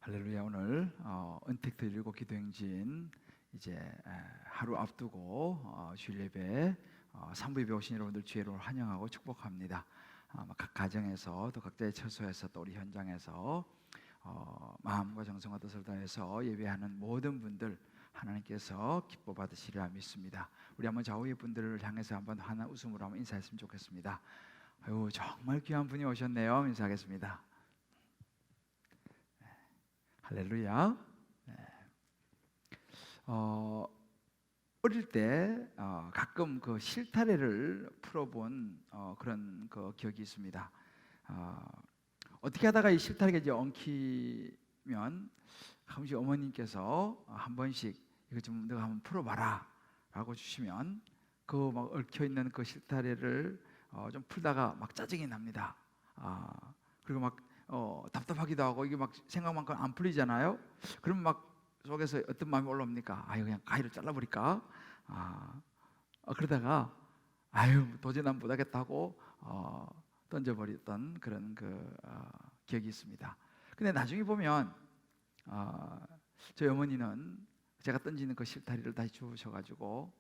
할렐루야. 오늘 은택 드리고 기도행진 이제 하루 앞두고 주일 예배 산부 예배 오신 여러분들 주의로 환영하고 축복합니다. 각 가정에서 또 각자의 처소에서 또 우리 현장에서 마음과 정성과 뜻을 다해서 예배하는 모든 분들 하나님께서 기뻐 받으시리라 믿습니다. 우리 한번 좌우의 분들을 향해서 한번 하나 웃음으로 한번 인사했으면 좋겠습니다. 아유, 정말 귀한 분이 오셨네요. 인사하겠습니다. 할렐루야. 네. 어릴 때 가끔 그 실타래를 풀어본 그런 그 기억이 있습니다. 어떻게 하다가 이 실타래가 이제 엉키면 한 번씩 어머님께서 한 번씩 이거 좀 너가 한번 풀어봐라 라고 주시면 그 막 얽혀 있는 그 실타래를 좀 풀다가 막 짜증이 납니다. 그리고 막 답답하기도 하고 이게 막 생각만큼 안 풀리잖아요. 그러면 막 속에서 어떤 마음이 올라옵니까? 아유, 그냥 가위로 잘라버릴까? 그러다가 아유, 도저히 난 못하겠다고 던져버렸던 그런 기억이 있습니다. 근데 나중에 보면 저희 어머니는 제가 던지는 그 실타리를 다시 주우셔가지고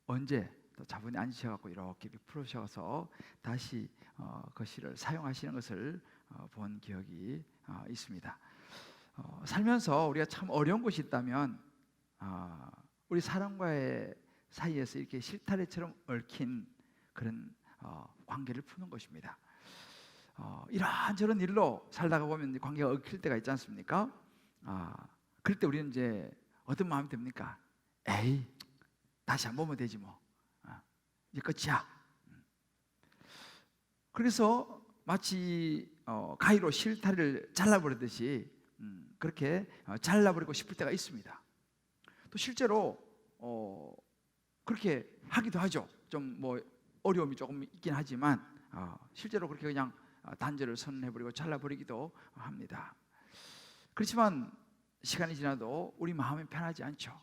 언제 또 자분히 앉으셔갖고 이렇게 풀으셔서 다시 그 실을 사용하시는 것을 본 기억이 있습니다. 살면서 우리가 참 어려운 것이 있다면 우리 사람과의 사이에서 이렇게 실타래처럼 얽힌 그런 관계를 푸는 것입니다. 이런저런 일로 살다가 보면 관계가 얽힐 때가 있지 않습니까? 그럴 때 우리는 이제 어떤 마음이 듭니까? 에이, 다시 안 보면 되지 뭐. 이제 끝이야. 그래서 마치 가위로 실타래를 잘라버리듯이 그렇게 잘라버리고 싶을 때가 있습니다. 또 실제로 그렇게 하기도 하죠. 좀 뭐 어려움이 조금 있긴 하지만 실제로 그렇게 그냥 단절을 선언해버리고 잘라버리기도 합니다. 그렇지만 시간이 지나도 우리 마음이 편하지 않죠.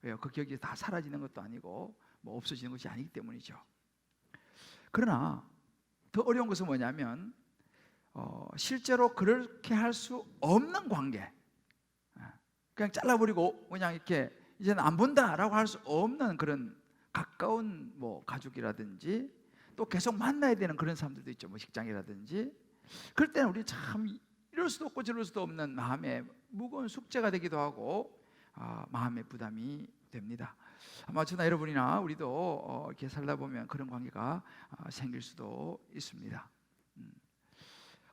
왜요? 그 기억이 다 사라지는 것도 아니고 뭐 없어지는 것이 아니기 때문이죠. 그러나 더 어려운 것은 뭐냐면 실제로 그렇게 할 수 없는 관계, 그냥 잘라버리고 그냥 이렇게 이제는 안 본다라고 할 수 없는 그런 가까운 뭐 가족이라든지 또 계속 만나야 되는 그런 사람들도 있죠. 뭐 직장이라든지. 그럴 때는 우리 참 이럴 수도 없고 저럴 수도 없는 마음에 무거운 숙제가 되기도 하고 마음의 부담이 됩니다. 아마 저나 여러분이나 우리도 이렇게 살다 보면 그런 관계가 생길 수도 있습니다.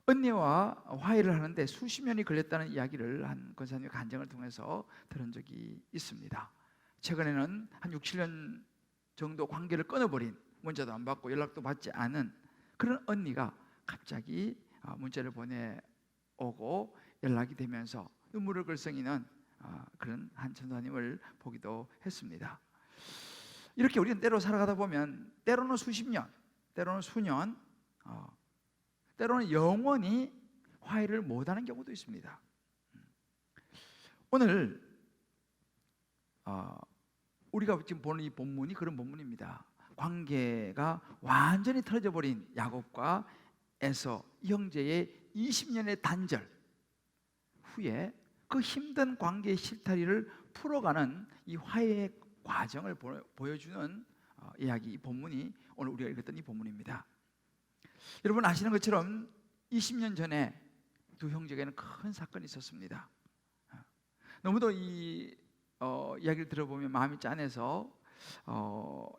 언니와 화해를 하는데 수십 년이 걸렸다는 이야기를 한 권사님의 간증을 통해서 들은 적이 있습니다. 최근에는 한 6, 7년 정도 관계를 끊어버린, 문자도 안 받고 연락도 받지 않은 그런 언니가 갑자기 문자를 보내오고 연락이 되면서 눈물을 글썽이는 그런 한 전도사님을 보기도 했습니다. 이렇게 우리는 때로 살아가다 보면 때로는 수십 년, 때로는 수년, 때로는 영원히 화해를 못하는 경우도 있습니다. 오늘 우리가 지금 보는 이 본문이 그런 본문입니다. 관계가 완전히 틀어져 버린 야곱과 에서 형제의 20년의 단절 후에 그 힘든 관계의 실타리를 풀어가는 이 화해의 과정을 보여주는 이야기, 이 본문이 오늘 우리가 읽었던 이 본문입니다. 여러분 아시는 것처럼 20년 전에 두 형제에게는 큰 사건이 있었습니다. 너무도 이 이야기를 들어보면 마음이 짠해서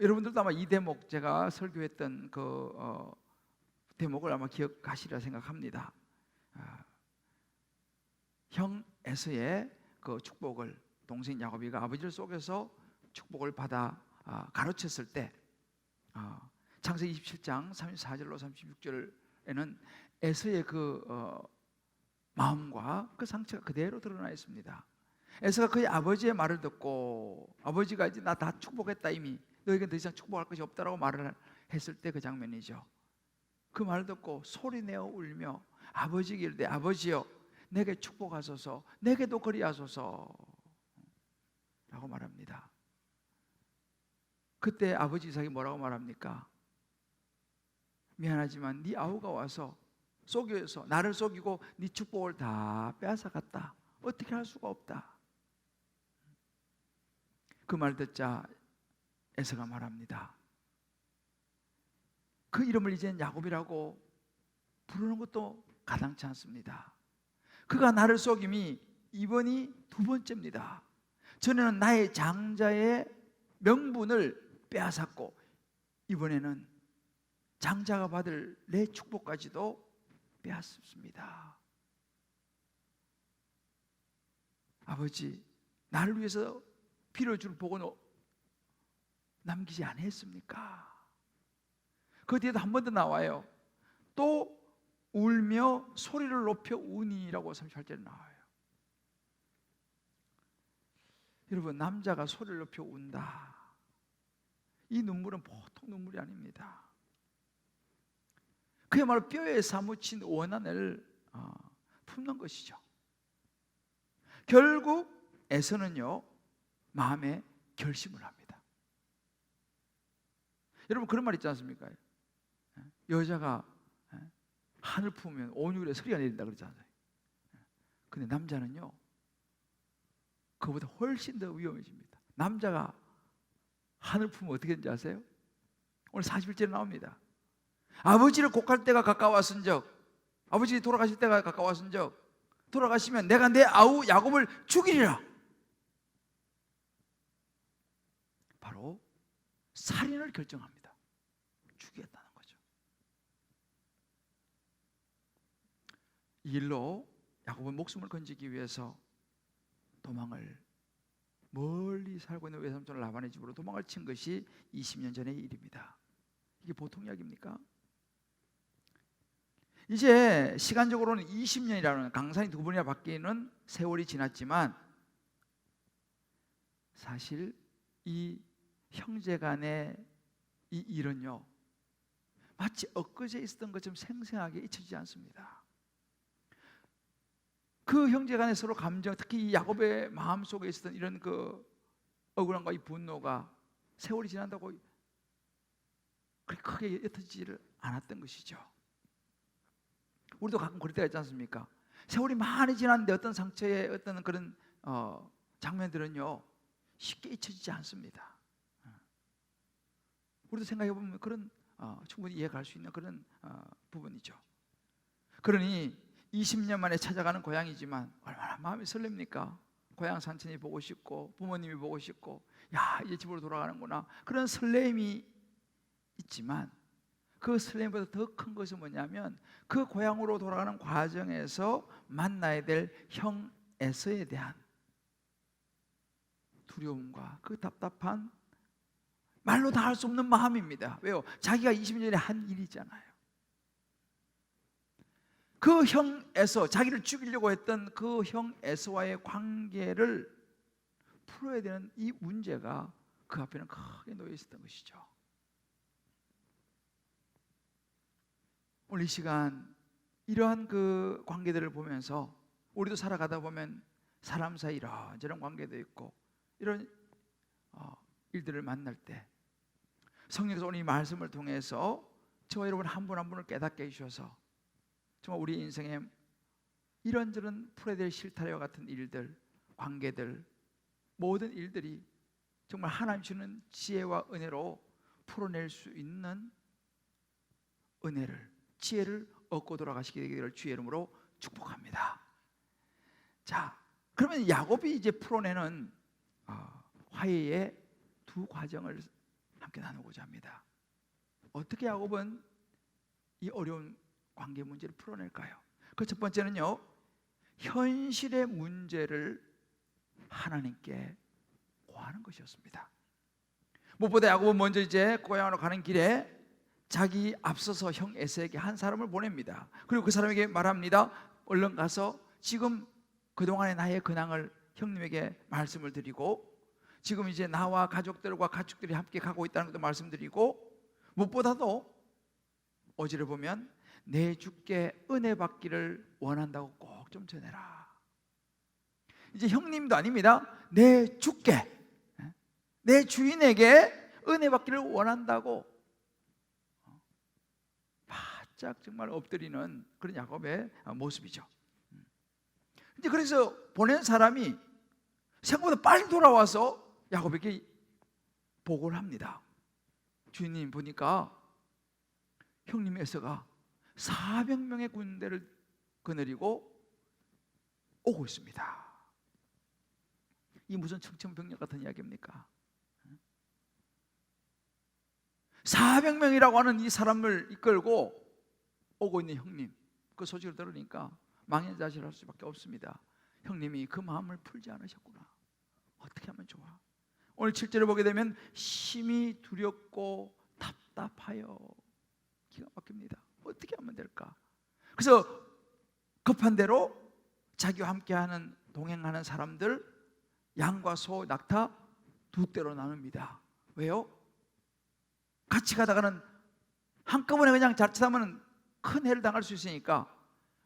여러분들도 아마 이 대목, 제가 설교했던 그 대목을 아마 기억하시리라 생각합니다. 형 에서의 그 축복을 동생 야곱이가 아버지를 속여서 축복을 받아 가로챘을 때 창세기 27장 34절로 36절에는 에서의 그 마음과 그 상처가 그대로 드러나 있습니다. 에서가 그의 아버지의 말을 듣고, 아버지가 이제 나 다 축복했다, 이미 너에게 더 이상 축복할 것이 없다라고 말을 했을 때 그 장면이죠. 그 말을 듣고 소리내어 울며 아버지에게 이르되 아버지여 내게 축복하소서, 내게도 그리하소서 라고 말합니다. 그때 아버지 이삭이 뭐라고 말합니까? 미안하지만 네 아우가 와서 속여서 나를 속이고 네 축복을 다 빼앗아갔다. 어떻게 할 수가 없다. 그 말 듣자 에서가 말합니다. 그 이름을 이제는 야곱이라고 부르는 것도 가당치 않습니다. 그가 나를 속임이 이번이 두 번째입니다. 전에는 나의 장자의 명분을 빼앗았고 이번에는 장자가 받을 내 축복까지도 빼앗습니다. 아버지, 나를 위해서 피를 줄 복은 남기지 않았습니까? 그 뒤에도 한 번 더 나와요. 또 울며 소리를 높여 우니라고 38절에 나와요. 여러분, 남자가 소리를 높여 운다. 이 눈물은 보통 눈물이 아닙니다. 그야말로 뼈에 사무친 원한을 품는 것이죠. 결국 에서는요, 마음에 결심을 합니다. 여러분, 그런 말 있지 않습니까? 여자가 한을 품으면 온유에 서리가 내린다 그러잖아요. 근데 남자는요, 그보다 훨씬 더 위험해집니다. 남자가 한을 품으면 어떻게 되는지 아세요? 오늘 41절에 나옵니다. 아버지를 곡할 때가 가까웠은즉, 아버지 돌아가실 때가 가까웠은즉 돌아가시면 내가 내 아우 야곱을 죽이리라. 바로 살인을 결정합니다. 죽이겠다는 거죠. 이 일로 야곱은 목숨을 건지기 위해서 도망을, 멀리 살고 있는 외삼촌 라반의 집으로 도망을 친 것이 20년 전의 일입니다. 이게 보통 이야기입니까? 이제 시간적으로는 20년이라는 강산이 두 번이나 바뀌는 세월이 지났지만 사실 이 형제간의 이 일은요, 마치 엊그제 있었던 것처럼 생생하게 잊혀지지 않습니다. 그 형제간의 서로 감정, 특히 이 야곱의 마음속에 있었던 이런 그 억울함과 이 분노가 세월이 지난다고 그렇게 크게 옅어지지를 않았던 것이죠. 우리도 가끔 그럴 때가 있지 않습니까? 세월이 많이 지났는데 어떤 상처의 어떤 그런 장면들은요, 쉽게 잊혀지지 않습니다. 우리도 생각해 보면 그런 충분히 이해가 갈 수 있는 그런 부분이죠. 그러니 20년 만에 찾아가는 고향이지만 얼마나 마음이 설렙니까? 고향 산천이 보고 싶고 부모님이 보고 싶고, 야, 이제 집으로 돌아가는구나, 그런 설렘이 있지만 그 설렘보다 더 큰 것은 뭐냐면 그 고향으로 돌아가는 과정에서 만나야 될 형 에서에 대한 두려움과 그 답답한 말로 다 할 수 없는 마음입니다. 왜요? 자기가 20년 전에 한 일이잖아요. 그 형 에서, 자기를 죽이려고 했던 그 형 에서와의 관계를 풀어야 되는 이 문제가 그 앞에는 크게 놓여 있었던 것이죠. 오늘 이 시간 이러한 그 관계들을 보면서 우리도 살아가다 보면 사람 사이 이런저런 관계도 있고 이런 일들을 만날 때 성령께서 오늘 이 말씀을 통해서 저와 여러분 한 분 한 분을 깨닫게 해주셔서 정말 우리 인생에 이런저런 풀어야 될 실타래와 같은 일들, 관계들, 모든 일들이 정말 하나님 주는 지혜와 은혜로 풀어낼 수 있는 은혜를, 지혜를 얻고 돌아가시게 되기를 주의 이름으로 축복합니다. 자, 그러면 야곱이 이제 풀어내는 화해의 두 과정을 함께 나누고자 합니다. 어떻게 야곱은 이 어려운 관계 문제를 풀어낼까요? 그 첫 번째는요, 현실의 문제를 하나님께 고하는 것이었습니다. 무엇보다 야곱은 먼저 이제 고향으로 가는 길에 자기 앞서서 형 에서에게 한 사람을 보냅니다. 그리고 그 사람에게 말합니다. 얼른 가서 지금 그동안의 나의 근황을 형님에게 말씀을 드리고, 지금 이제 나와 가족들과 가축들이 함께 가고 있다는 것도 말씀드리고, 무엇보다도 어제를 보면 내 주께 은혜 받기를 원한다고 꼭 좀 전해라. 이제 형님도 아닙니다. 내 주께, 내 주인에게 은혜 받기를 원한다고 바짝 정말 엎드리는 그런 야곱의 모습이죠. 이제 그래서 보낸 사람이 생각보다 빨리 돌아와서 야곱에게 보고를 합니다. 주인님 보니까 형님 에서가 400명의 군대를 거느리고 오고 있습니다. 이 무슨 청천벽력 같은 이야기입니까? 400명이라고 하는 이 사람을 이끌고 오고 있는 형님, 그 소식을 들으니까 망연자실할 수밖에 없습니다. 형님이 그 마음을 풀지 않으셨구나. 어떻게 하면 좋아? 오늘 7절을 보게 되면 심히 두렵고 답답하여 기가 막힙니다. 어떻게 하면 될까? 그래서 급한 대로 자기와 함께하는 동행하는 사람들 양과 소, 낙타 두 떼로 나눕니다. 왜요? 같이 가다가는 한꺼번에 그냥 자칫하면 큰 해를 당할 수 있으니까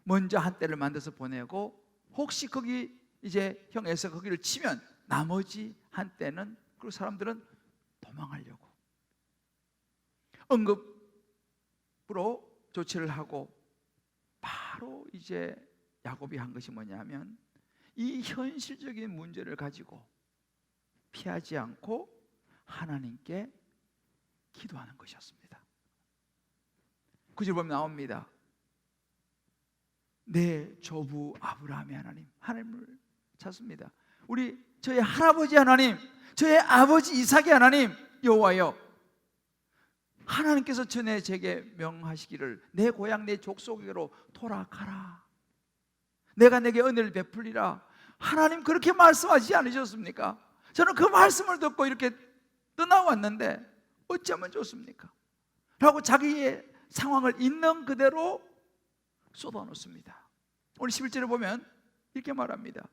먼저 한 떼를 만들어서 보내고, 혹시 거기 이제 형 에서 거기를 치면 나머지 한 떼는 그 사람들은 도망하려고 응급으로 조치를 하고, 바로 이제 야곱이 한 것이 뭐냐면 이 현실적인 문제를 가지고 피하지 않고 하나님께 기도하는 것이었습니다. 9절 보면 나옵니다. 내 조부 아브라함의 하나님을 찾습니다. 저의 할아버지 하나님, 저의 아버지 이삭의 하나님 여호와여, 하나님께서 전에 제게 명하시기를 내 고향 내 족속에게로 돌아가라, 내가 내게 은혜를 베풀리라. 하나님 그렇게 말씀하지 않으셨습니까? 저는 그 말씀을 듣고 이렇게 떠나왔는데 어쩌면 좋습니까? 라고 자기의 상황을 있는 그대로 쏟아놓습니다. 오늘 11절에 보면 이렇게 말합니다.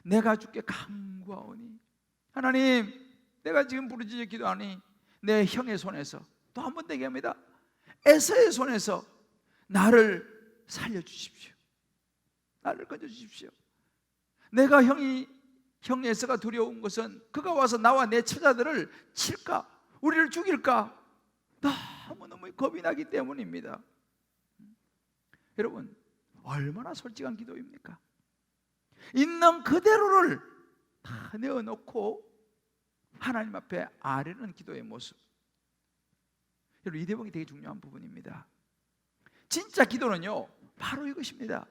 내가 주께 간구하오니, 하나님 내가 지금 부르짖어 기도하니 내 형의 손에서, 또 한 번 얘기합니다, 에서의 손에서 나를 살려주십시오. 나를 건져주십시오. 내가 형 에서가 두려운 것은 그가 와서 나와 내 처자들을 칠까, 우리를 죽일까, 너무너무 겁이 나기 때문입니다. 여러분 얼마나 솔직한 기도입니까? 있는 그대로를 다 내어놓고 하나님 앞에 아뢰는 기도의 모습. 여러분 이 대목이 되게 중요한 부분입니다. 진짜 기도는요 바로 이것입니다.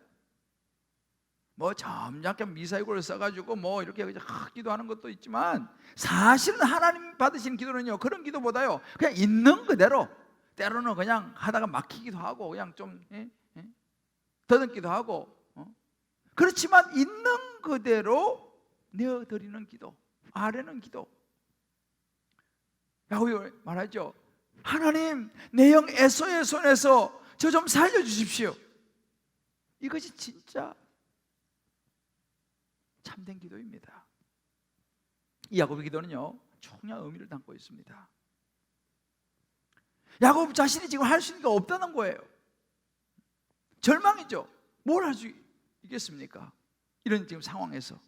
뭐 점잖게 미사일을 써가지고 뭐 이렇게 기도하는 것도 있지만, 사실은 하나님 받으시는 기도는요 그런 기도보다요 그냥 있는 그대로, 때로는 그냥 하다가 막히기도 하고 그냥 좀 더듬기도 하고, 그렇지만 있는 그대로 내어드리는 기도, 아뢰는 기도. 야곱이 말하죠. 하나님 내 형 에서의 손에서 저 좀 살려주십시오. 이것이 진짜 참된 기도입니다. 이 야곱의 기도는요 중요한 의미를 담고 있습니다. 야곱 자신이 지금 할 수 있는 게 없다는 거예요. 절망이죠. 뭘 할 수 있겠습니까? 이런 지금 상황에서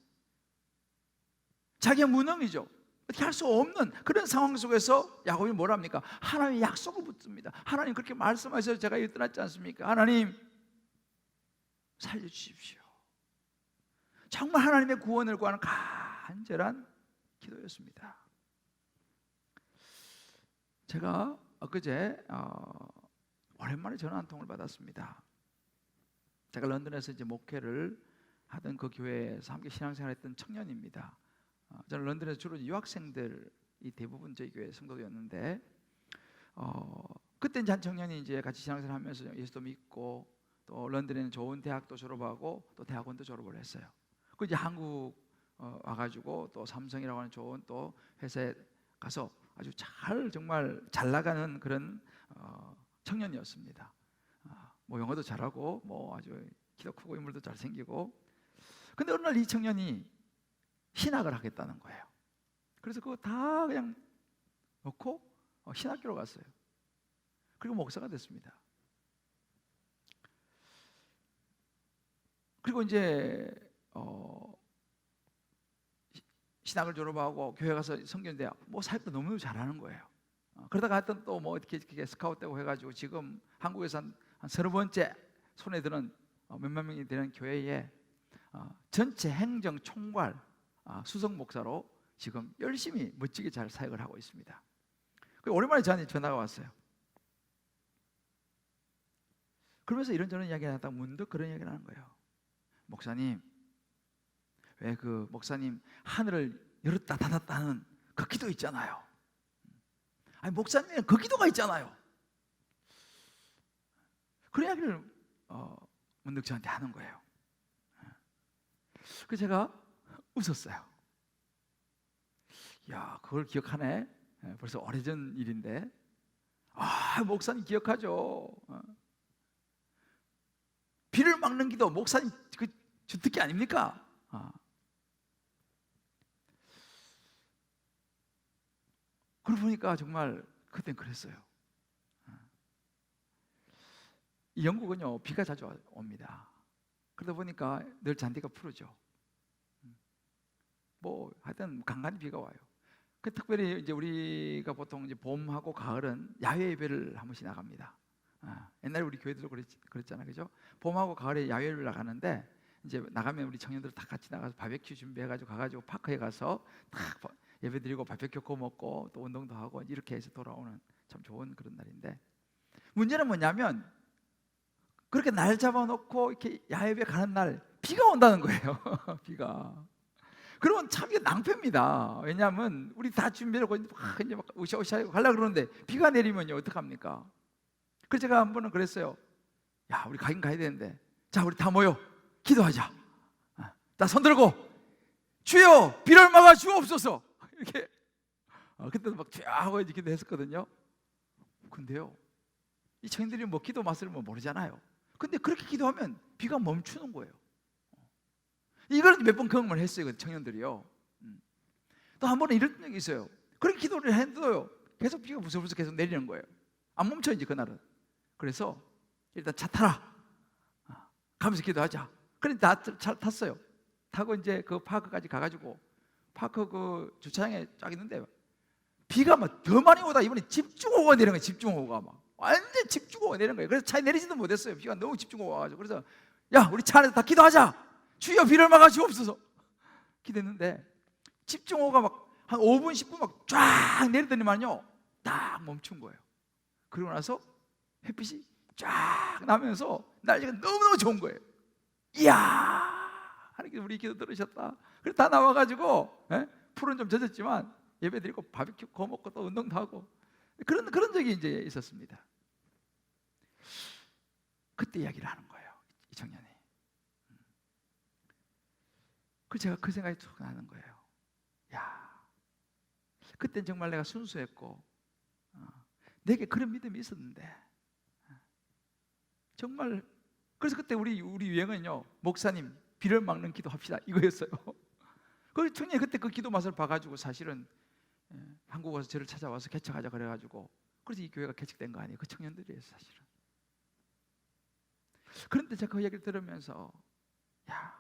자기가 무능이죠. 어떻게 할 수 없는 그런 상황 속에서 야곱이 뭘 합니까? 하나님의 약속을 붙듭니다. 하나님 그렇게 말씀하셔서 제가 여기 떠났지 않습니까? 하나님 살려주십시오. 정말 하나님의 구원을 구하는 간절한 기도였습니다. 제가 엊그제 오랜만에 전화 한 통을 받았습니다. 제가 런던에서 이제 목회를 하던 그 교회에서 함께 신앙생활했던 청년입니다. 저는 런던에서 주로 유학생들이 대부분 저희 교회 성도였는데, 그때 이제 한 청년이 이제 같이 신앙생활하면서 예수도 믿고 또 런던에는 좋은 대학도 졸업하고 또 대학원도 졸업을 했어요. 그 이제 한국 와가지고 또 삼성이라고 하는 좋은 또 회사에 가서 아주 정말 잘 나가는 그런 청년이었습니다. 뭐 영어도 잘하고 뭐 아주 키도 크고 인물도 잘생기고. 근데 어느 날 이 청년이 신학을 하겠다는 거예요. 그래서 그거 다 그냥 놓고 신학교로 갔어요. 그리고 목사가 됐습니다. 그리고 이제 신학을 졸업하고 교회 가서 성경대 뭐 사역도 너무 잘하는 거예요. 그러다가 하여튼 또 뭐 이렇게 스카웃되고 해가지고 지금 한국에서 한 30번째 손에 드는 몇만 명이 되는 교회에 전체 행정 총괄 수석 목사로 지금 열심히 멋지게 잘 사역을 하고 있습니다. 오랜만에 저한테 전화가 왔어요. 그러면서 이런저런 이야기를 하다가 문득 그런 이야기를 하는 거예요. 목사님, 왜 그 목사님 하늘을 열었다 닫았다 하는 그 기도 있잖아요. 아니 목사님은 그 기도가 있잖아요. 그런 이야기를 문득 저한테 하는 거예요. 그래서 제가 웃었어요. 야, 그걸 기억하네. 벌써 오래전 일인데. 목사님 기억하죠. 비를 막는 기도 목사님 그 주특기 아닙니까? 그러고 보니까 정말 그땐 그랬어요. 이 영국은요 비가 자주 옵니다. 그러다 보니까 늘 잔디가 푸르죠. 뭐 하여튼 간간히 비가 와요. 특별히 이제 우리가 보통 이제 봄하고 가을은 야외 예배를 한 번씩 나갑니다. 옛날에 우리 교회들도 그랬잖아요, 그죠? 봄하고 가을에 야외를 나가는데 이제 나가면 우리 청년들 다 같이 나가서 바베큐 준비해가지고 가가지고 파크에 가서 딱 예배드리고 바베큐 구워 먹고 또 운동도 하고 이렇게 해서 돌아오는 참 좋은 그런 날인데, 문제는 뭐냐면 그렇게 날 잡아놓고 이렇게 야외에 가는 날 비가 온다는 거예요. 비가. 그러면 참 이게 낭패입니다. 왜냐하면 우리 다 준비하고 이제 막 으쌰으쌰 가려고 그러는데 비가 내리면요 어떡합니까? 그래서 제가 한 번은 그랬어요. 야, 우리 가긴 가야 되는데, 자 우리 다 모여 기도하자. 자 손 들고 주여 비를 막아 주옵소서 이렇게 그때도 막 하고 이제 기도했었거든요. 근데요 이 청년들이 뭐 기도 맛을 뭐 모르잖아요. 근데 그렇게 기도하면 비가 멈추는 거예요. 이걸 몇 번 경험을 했어요, 그 청년들이요. 또 한 번은 이런 적이 있어요. 그렇게 기도를 해도요 계속 비가 부슬부슬 계속 내리는 거예요. 안 멈춰 이제 그날은. 그래서 일단 차 타라 가면서 기도하자. 그래서 차 탔어요. 타고 이제 그 파크까지 가가지고 파크 그 주차장에 쫙 있는데 비가 막 더 많이 오다 이번에 집중호우가 내리는 거예요. 집중호우가 막 완전 집중호우가 내리는 거예요. 그래서 차에 내리지도 못했어요. 비가 너무 집중호우가 와가지고. 그래서 야 우리 차 안에서 다 기도하자. 주여 비를 막아 주옵소서 기도했는데 집중호우가 막 한 5분 10분 막 쫙 내리더니만요 딱 멈춘 거예요. 그러고 나서 햇빛이 쫙 나면서 날씨가 너무너무 좋은 거예요. 이야 하나님 우리 기도 들으셨다. 그래서 다 나와가지고 풀은 좀 젖었지만 예배 드리고 바비큐 구워 먹고 또 운동도 하고 그런 적이 이제 있었습니다. 그때 이야기를 하는 거예요, 이 청년이. 그 제가 그 생각이 쭉 나는 거예요. 야, 그때 정말 내가 순수했고 내게 그런 믿음이 있었는데 정말. 그래서 그때 우리 유행은요 목사님 비를 막는 기도합시다 이거였어요. 그 청년이 그때 그 기도 맛을 봐가지고 사실은 한국 와서 저를 찾아와서 개척하자 그래가지고 그래서 이 교회가 개척된 거 아니에요. 그 청년들이에요 사실은. 그런데 제가 그 얘기를 들으면서 야,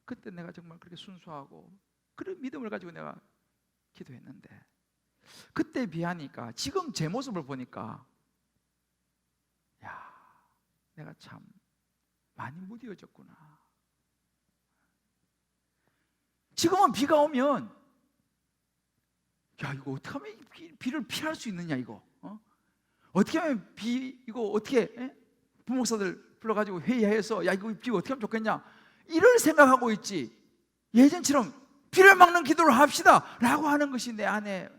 그때 내가 정말 그렇게 순수하고 그런 믿음을 가지고 내가 기도했는데 그때 비하니까 지금 제 모습을 보니까 야, 내가 참 많이 무뎌졌구나. 지금은 비가 오면 야 이거 어떻게 하면 비를 피할 수 있느냐 이거 어떻게 하면 이거 어떻게 부목사들 불러가지고 회의해서 야 이거 비 어떻게 하면 좋겠냐 이럴 생각하고 있지, 예전처럼 비를 막는 기도를 합시다 라고 하는 것이 내 안에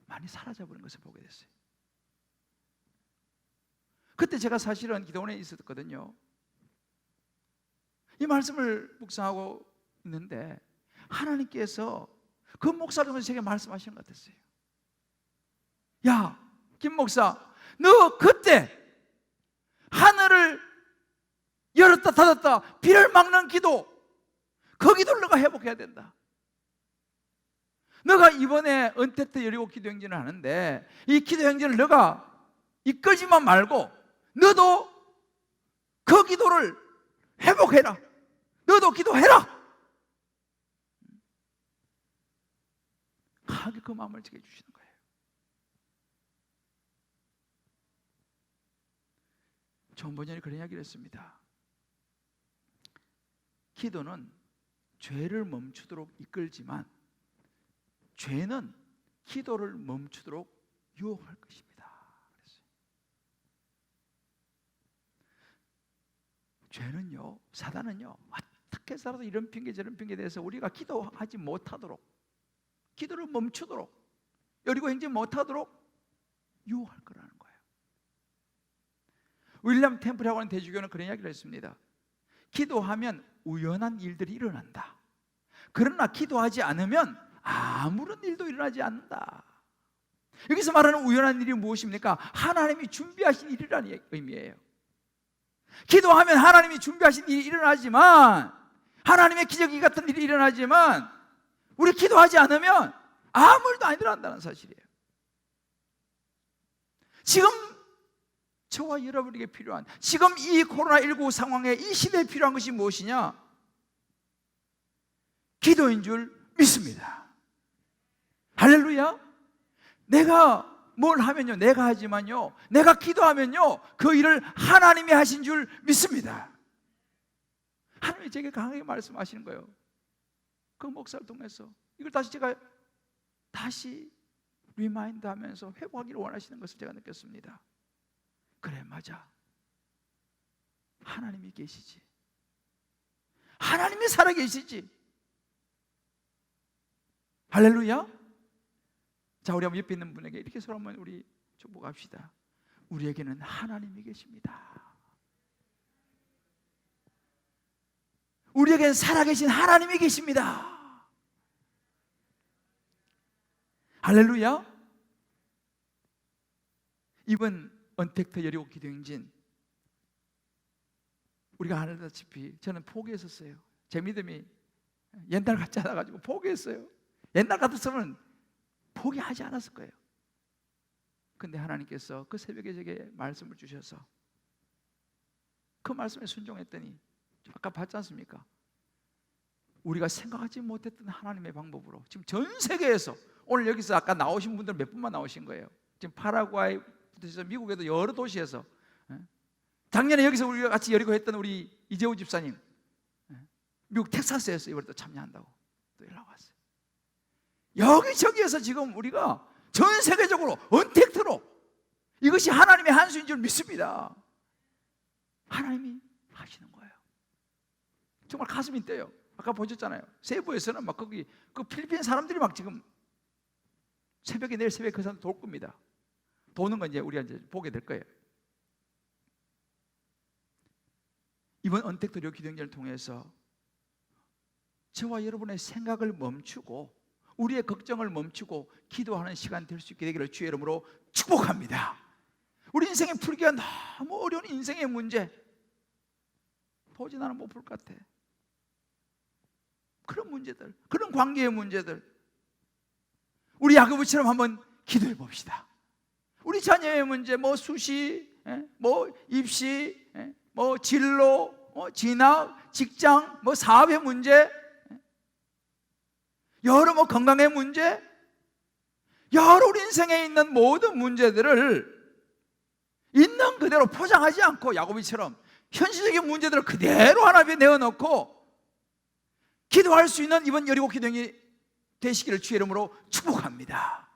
많이 사라져버린 것을 보게 됐어요. 그때 제가 사실은 기도원에 있었거든요. 이 말씀을 묵상하고 있는데 하나님께서 그 목사를 통해서 제게 말씀하시는 것 같았어요. 야, 김 목사, 너 그때 하늘을 열었다 닫았다 비를 막는 기도, 그 기도를 너가 회복해야 된다. 너가 이번에 은퇴 때 17 기도 행진을 하는데 이 기도 행진을 너가 이끌지만 말고 너도 그 기도를 회복해라. 너도 기도해라. 강하게 그 마음을 지켜 주시는 거예요. 존 번연이 그런 이야기를 했습니다. 기도는 죄를 멈추도록 이끌지만 죄는 기도를 멈추도록 유혹할 것입니다. 그랬어요. 죄는요, 사단은요, 어떻게 살아도 이런 핑계 저런 핑계 대해서 우리가 기도하지 못하도록, 기도를 멈추도록, 여리고 행진 못하도록 유혹할 거라는 거예요. 윌리엄 템플이라고 하는 대주교는 그런 이야기를 했습니다. 기도하면 우연한 일들이 일어난다. 그러나 기도하지 않으면 아무런 일도 일어나지 않는다. 여기서 말하는 우연한 일이 무엇입니까? 하나님이 준비하신 일이라는 의미예요. 기도하면 하나님이 준비하신 일이 일어나지만, 하나님의 기적이 같은 일이 일어나지만, 우리 기도하지 않으면 아무 일도 안 일어난다는 사실이에요. 지금 저와 여러분에게 필요한, 지금 이 코로나19 상황에 이 시대에 필요한 것이 무엇이냐? 기도인 줄 믿습니다. 할렐루야. 내가 뭘 하면요, 내가 하지만요, 내가 기도하면요, 그 일을 하나님이 하신 줄 믿습니다. 하나님이 제게 강하게 말씀하시는 거예요. 그 목사를 통해서 이걸 제가 다시 리마인드 하면서 회복하기를 원하시는 것을 제가 느꼈습니다. 그래, 맞아. 하나님이 계시지. 하나님이 살아계시지. 할렐루야. 자, 우리 한번 옆에 있는 분에게 이렇게 서로 한번 우리 축복합시다. 우리에게는 하나님이 계십니다. 우리에게는 살아계신 하나님이 계십니다. 할렐루야. 이번 언택트 여리고 기도행진, 우리가 알다시피 저는 포기했었어요. 제 믿음이 옛날 같지 않아가지고 포기했어요. 옛날 같았으면 포기하지 않았을 거예요. 근데 하나님께서 그 새벽에 제게 말씀을 주셔서 그 말씀에 순종했더니 아까 봤지 않습니까? 우리가 생각하지 못했던 하나님의 방법으로 지금 전 세계에서, 오늘 여기서 아까 나오신 분들 몇 분만 나오신 거예요. 지금 파라과이부터 해서 미국에도 여러 도시에서, 작년에 여기서 우리가 같이 여리고 했던 우리 이재호 집사님, 미국 텍사스에서 이번에 또 참여한다고 또 연락 왔어요. 여기저기에서 지금 우리가 전 세계적으로 언택트로 이것이 하나님의 한 수인 줄 믿습니다. 하나님이 하시는 거예요. 정말 가슴이 뛰어요. 아까 보셨잖아요. 세부에서는 막 거기 그 필리핀 사람들이 막 지금 새벽에, 내일 새벽에 그 사람 돌 겁니다. 도는 건 이제 우리가 이제 보게 될 거예요. 이번 언택트 여리고 기도행진을 통해서 저와 여러분의 생각을 멈추고 우리의 걱정을 멈추고 기도하는 시간 될 수 있게 되기를 주의 이름으로 축복합니다. 우리 인생에 풀기가 너무 어려운 인생의 문제, 도저히 나는 못 풀 것 같아. 그런 문제들, 그런 관계의 문제들, 우리 야고보처럼 한번 기도해 봅시다. 우리 자녀의 문제, 뭐 수시, 뭐 입시, 뭐 진로, 뭐 진학, 직장, 뭐 사업의 문제, 여러 뭐 건강의 문제, 여러 우리 인생에 있는 모든 문제들을 있는 그대로 포장하지 않고 야고보처럼 현실적인 문제들을 그대로 하나 앞에 내어놓고 기도할 수 있는 이번 여리고 기도행이 되시기를 주의 이름으로 축복합니다.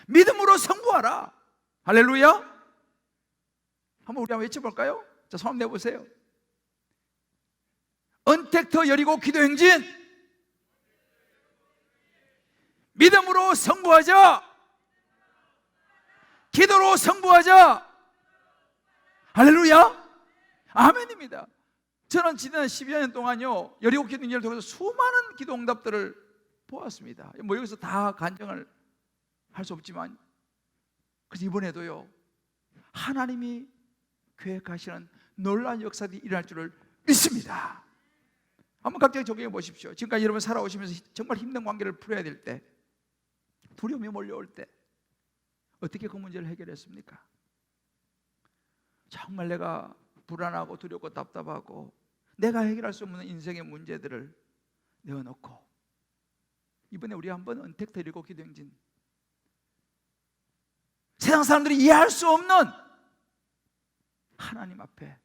믿음으로 승부하라. 할렐루야. 한번 우리 한번 외쳐볼까요? 자, 손 한번 내보세요. 언택트 여리고 기도행진, 믿음으로 승부하자. 기도로 승부하자. 할렐루야. 아멘입니다. 저는 지난 12여 년 동안요, 여리고 기도행진을 통해서 수많은 기도 응답들을 보았습니다. 뭐 여기서 다 간증을 할 수 없지만, 그래서 이번에도요, 하나님이 계획하시는 놀라운 역사들이 일어날 줄을 믿습니다. 한번 각자 적용해 보십시오. 지금까지 여러분 살아오시면서 정말 힘든 관계를 풀어야 될 때, 두려움이 몰려올 때 어떻게 그 문제를 해결했습니까? 정말 내가 불안하고 두렵고 답답하고 내가 해결할 수 없는 인생의 문제들을 내어놓고 이번에 우리 한번 언택트 여리고 기도행진, 세상 사람들이 이해할 수 없는 하나님 앞에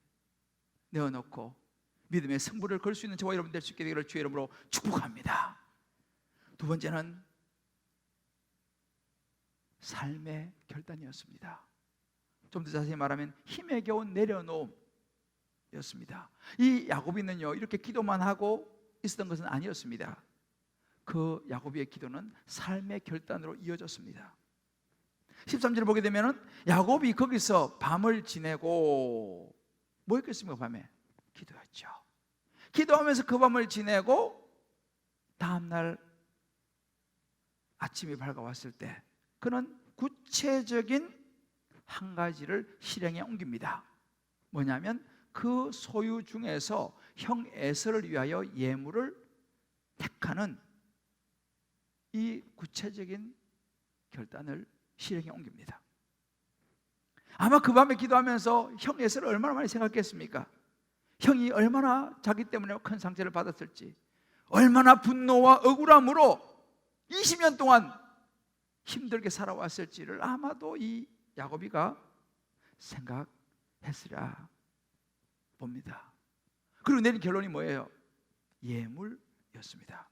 내어놓고 믿음의 승부를 걸 수 있는 저와 여러분 될 수 있게 되기를 주의 이름으로 축복합니다. 두 번째는 삶의 결단이었습니다. 좀 더 자세히 말하면 힘에 겨운 내려놓음이었습니다. 이 야곱이는요, 이렇게 기도만 하고 있었던 것은 아니었습니다. 그 야곱의 기도는 삶의 결단으로 이어졌습니다. 13절을 보게 되면 야곱이 거기서 밤을 지내고 뭐 했겠습니까? 밤에 기도했죠. 기도하면서 그 밤을 지내고 다음날 아침이 밝아왔을 때 그는 구체적인 한 가지를 실행에 옮깁니다. 뭐냐면 그 소유 중에서 형 에서를 위하여 예물을 택하는 이 구체적인 결단을 실행에 옮깁니다. 아마 그 밤에 기도하면서 형 에서를 얼마나 많이 생각했습니까? 형이 얼마나 자기 때문에 큰 상처를 받았을지, 얼마나 분노와 억울함으로 20년 동안 힘들게 살아왔을지를 아마도 이 야곱이가 생각했으라 봅니다. 그리고 내린 결론이 뭐예요? 예물이었습니다.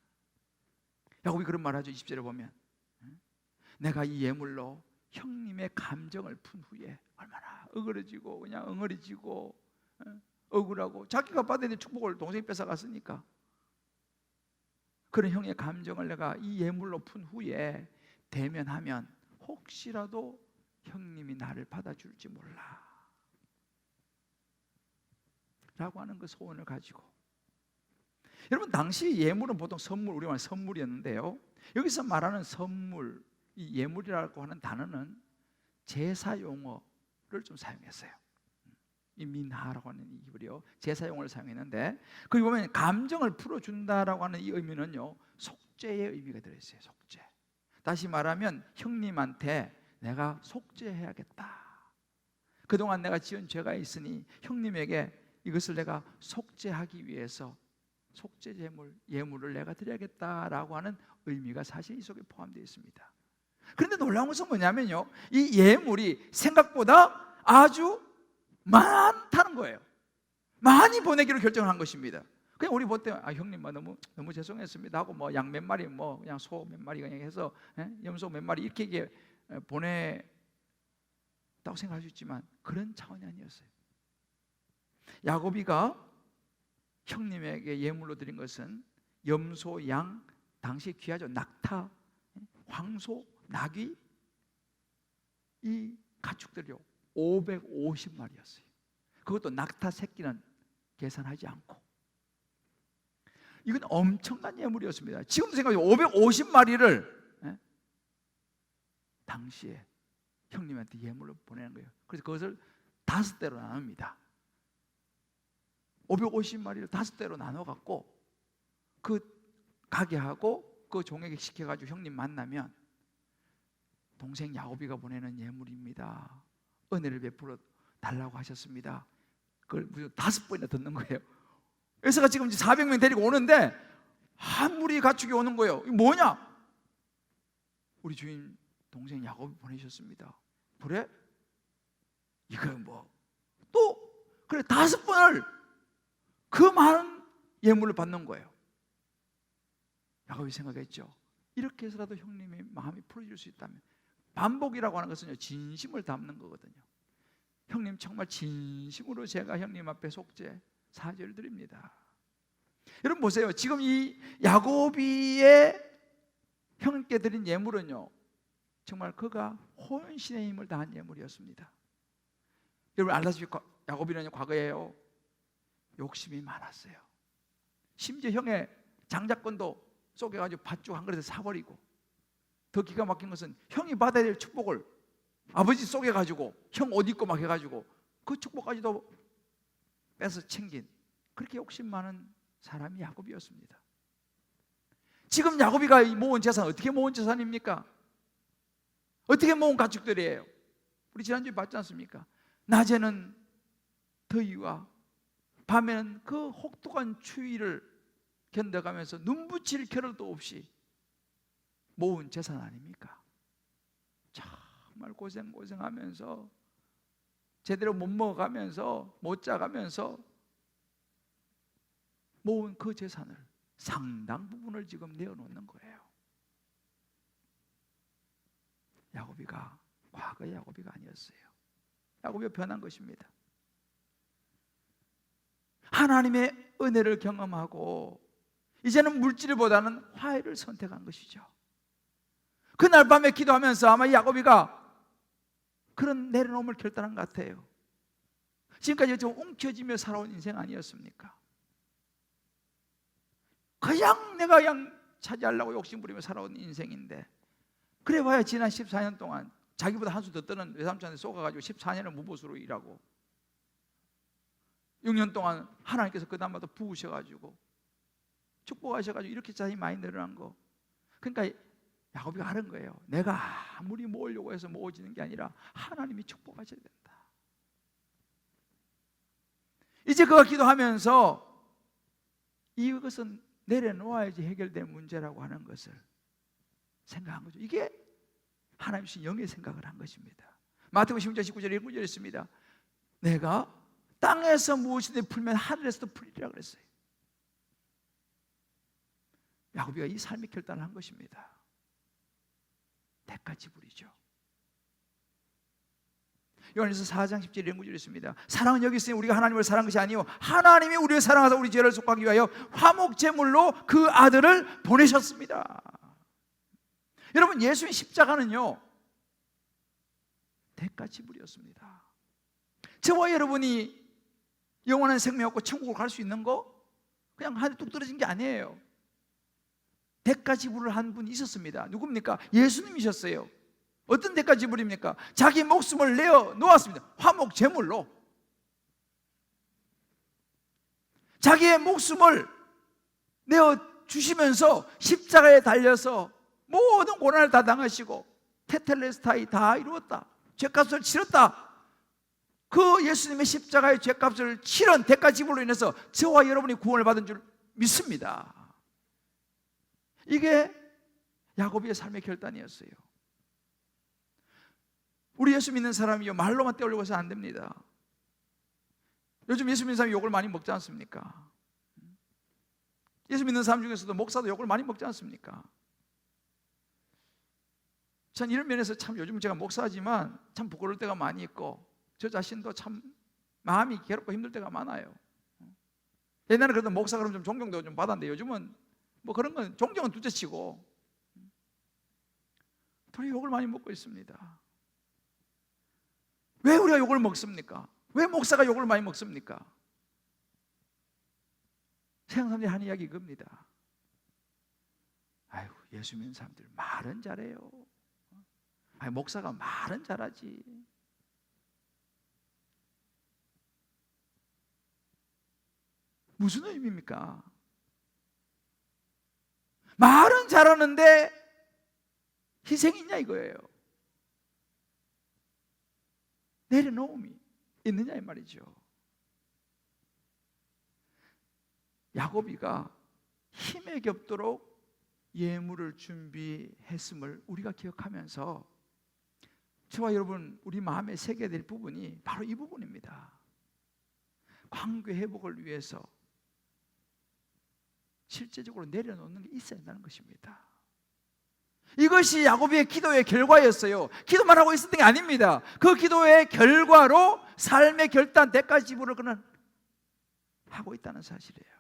야곱이 그런 말 하죠. 20절에 보면 내가 이 예물로 형님의 감정을 푼 후에 얼마나 어그러지고 그냥 엉어리지고 억울하고, 자기가 받아야 될 축복을 동생이 뺏어갔으니까 그런 형의 감정을 내가 이 예물로 푼 후에 대면하면 혹시라도 형님이 나를 받아줄지 몰라 라고 하는 그 소원을 가지고, 여러분 당시 예물은 보통 선물, 우리말 선물이었는데요, 여기서 말하는 선물, 이 예물이라고 하는 단어는 제사 용어를 좀 사용했어요. 이 민하라고 하는 이 히브리어 제사 용어를 사용했는데, 거기 보면 감정을 풀어준다라고 하는 이 의미는요, 속죄의 의미가 들어있어요. 속죄. 다시 말하면 형님한테 내가 속죄해야겠다. 그동안 내가 지은 죄가 있으니 형님에게 이것을 내가 속죄하기 위해서 속죄 제물, 예물을 내가 드려야겠다라고 하는 의미가 사실 이 속에 포함되어 있습니다. 그런데 놀라운 것은 뭐냐면요, 이 예물이 생각보다 아주 많다는 거예요. 많이 보내기로 결정을 한 것입니다. 그냥 우리 볼 때 형님 너무 죄송했습니다 하고 뭐 양 몇 마리, 뭐 그냥 소 몇 마리 그냥 해서 염소 몇 마리 이렇게 보냈다고 생각할 수 있지만 그런 차원이 아니었어요. 야곱이가 형님에게 예물로 드린 것은 염소, 양, 당시 귀하죠. 낙타, 황소, 나귀, 이 가축들이요 550마리였어요. 그것도 낙타 새끼는 계산하지 않고. 이건 엄청난 예물이었습니다. 지금도 생각해요. 550마리를 당시에 형님한테 예물로 보내는 거예요. 그래서 그것을 5대로 나눕니다. 550마리를 5대로 나눠갖고 그 가게하고 그 종에게 시켜가지고 형님 만나면 동생 야곱이가 보내는 예물입니다. 은혜를 베풀어 달라고 하셨습니다. 그걸 무슨 5번이나 듣는 거예요. 에서가 지금 400명 데리고 오는데 한 무리 가축이 오는 거예요. 이게 뭐냐? 우리 주인 동생 야곱이 보내셨습니다. 그래? 이거 뭐 또 그래 5번을 그 많은 예물을 받는 거예요. 야곱이 생각했죠. 이렇게 해서라도 형님의 마음이 풀어질 수 있다면, 반복이라고 하는 것은 진심을 담는 거거든요. 형님 정말 진심으로 제가 형님 앞에 속죄 사죄를 드립니다. 여러분 보세요. 지금 이 야곱이의 형님께 드린 예물은요, 정말 그가 혼신의 힘을 다한 예물이었습니다. 여러분 알다시피 야곱이는 과거에요 욕심이 많았어요. 심지어 형의 장자권도 쏘개가지고 밭죽 한 그릇에 사버리고, 더 기가 막힌 것은 형이 받아야 될 축복을 아버지 쏘개가지고 형 옷 입고 막 해가지고 그 축복까지도 뺏어 챙긴, 그렇게 욕심 많은 사람이 야곱이었습니다. 지금 야곱이가 모은 재산, 어떻게 모은 재산입니까? 어떻게 모은 가축들이에요? 우리 지난주에 봤지 않습니까? 낮에는 더위와 밤에는 그 혹독한 추위를 견뎌가면서 눈 붙일 겨를도 없이 모은 재산 아닙니까? 정말 고생하면서 제대로 못 먹어가면서 못 자가면서 모은 그 재산을 상당 부분을 지금 내어놓는 거예요. 야곱이가 과거의 야곱이가 아니었어요. 야곱이가 변한 것입니다. 하나님의 은혜를 경험하고 이제는 물질보다는 화해를 선택한 것이죠. 그날 밤에 기도하면서 아마 야곱이가 그런 내려놓음을 결단한 것 같아요. 지금까지 좀 움켜쥐며 살아온 인생 아니었습니까? 그냥 내가 그냥 차지하려고 욕심부리며 살아온 인생인데, 그래 봐야 지난 14년 동안 자기보다 한 수 더 뜨는 외삼촌한테 쏘가가지고 14년을 무보수로 일하고 6년 동안 하나님께서 그 다음마다 부으셔가지고 축복하셔가지고 이렇게 자산이 많이 늘어난 거. 그러니까 야곱이가 하는 거예요. 내가 아무리 모으려고 해서 모아지는 게 아니라 하나님이 축복하셔야 된다. 이제 그가 기도하면서 이것은 내려놓아야지 해결될 문제라고 하는 것을 생각한 거죠. 이게 하나님 신 영의 생각을 한 것입니다. 마태복음 16장 19절에 이런 구절이 있습니다. 내가 땅에서 무엇이든 풀면 하늘에서도 풀리리라 그랬어요. 야곱이가 이 삶의 결단을 한 것입니다. 대가 지불이죠. 요한일서 4장 10절에 이런 구절이 있습니다. 사랑은 여기 있으니 우리가 하나님을 사랑한 것이 아니요 하나님이 우리를 사랑하사 우리 죄를 속하기 위하여 화목제물로 그 아들을 보내셨습니다. 여러분, 예수의 십자가는요 대가 지불이었습니다. 저와 여러분이 영원한 생명 얻고 천국을 갈 수 있는 거 그냥 하늘에 뚝 떨어진 게 아니에요. 대가 지불을 한 분이 있었습니다. 누굽니까? 예수님이셨어요. 어떤 대가 지불입니까? 자기 목숨을 내어 놓았습니다. 화목 제물로 자기의 목숨을 내어 주시면서 십자가에 달려서 모든 고난을 다 당하시고 테텔레스타이 다 이루었다, 죄값을 치렀다. 그 예수님의 십자가의 죄값을 치른 대가 지불로 인해서 저와 여러분이 구원을 받은 줄 믿습니다. 이게 야곱의 삶의 결단이었어요. 우리 예수 믿는 사람이요 말로만 떼우려고 해서 안 됩니다. 요즘 예수 믿는 사람이 욕을 많이 먹지 않습니까? 예수 믿는 사람 중에서도 목사도 욕을 많이 먹지 않습니까? 전 이런 면에서 참 요즘 제가 목사지만 참 부끄러울 때가 많이 있고 저 자신도 참 마음이 괴롭고 힘들 때가 많아요. 옛날에 그래도 목사 그러면 좀 존경도 좀 받았는데 요즘은 뭐 그런 건 존경은 둘째치고 더 욕을 많이 먹고 있습니다. 왜 우리가 욕을 먹습니까? 왜 목사가 욕을 많이 먹습니까? 세상 사람들이 하는 이야기 이겁니다. 아유, 예수 믿는 사람들 말은 잘해요. 아유, 목사가 말은 잘하지. 무슨 의미입니까? 말은 잘하는데 희생이 있냐 이거예요. 내려놓음이 있느냐 이 말이죠. 야곱이가 힘에 겹도록 예물을 준비했음을 우리가 기억하면서 저와 여러분 우리 마음에 새겨야 될 부분이 바로 이 부분입니다. 관계 회복을 위해서 실제적으로 내려놓는 게 있어야 한다는 것입니다. 이것이 야곱의 기도의 결과였어요. 기도만 하고 있었던 게 아닙니다. 그 기도의 결과로 삶의 결단, 대가 지불을 그는 하고 있다는 사실이에요.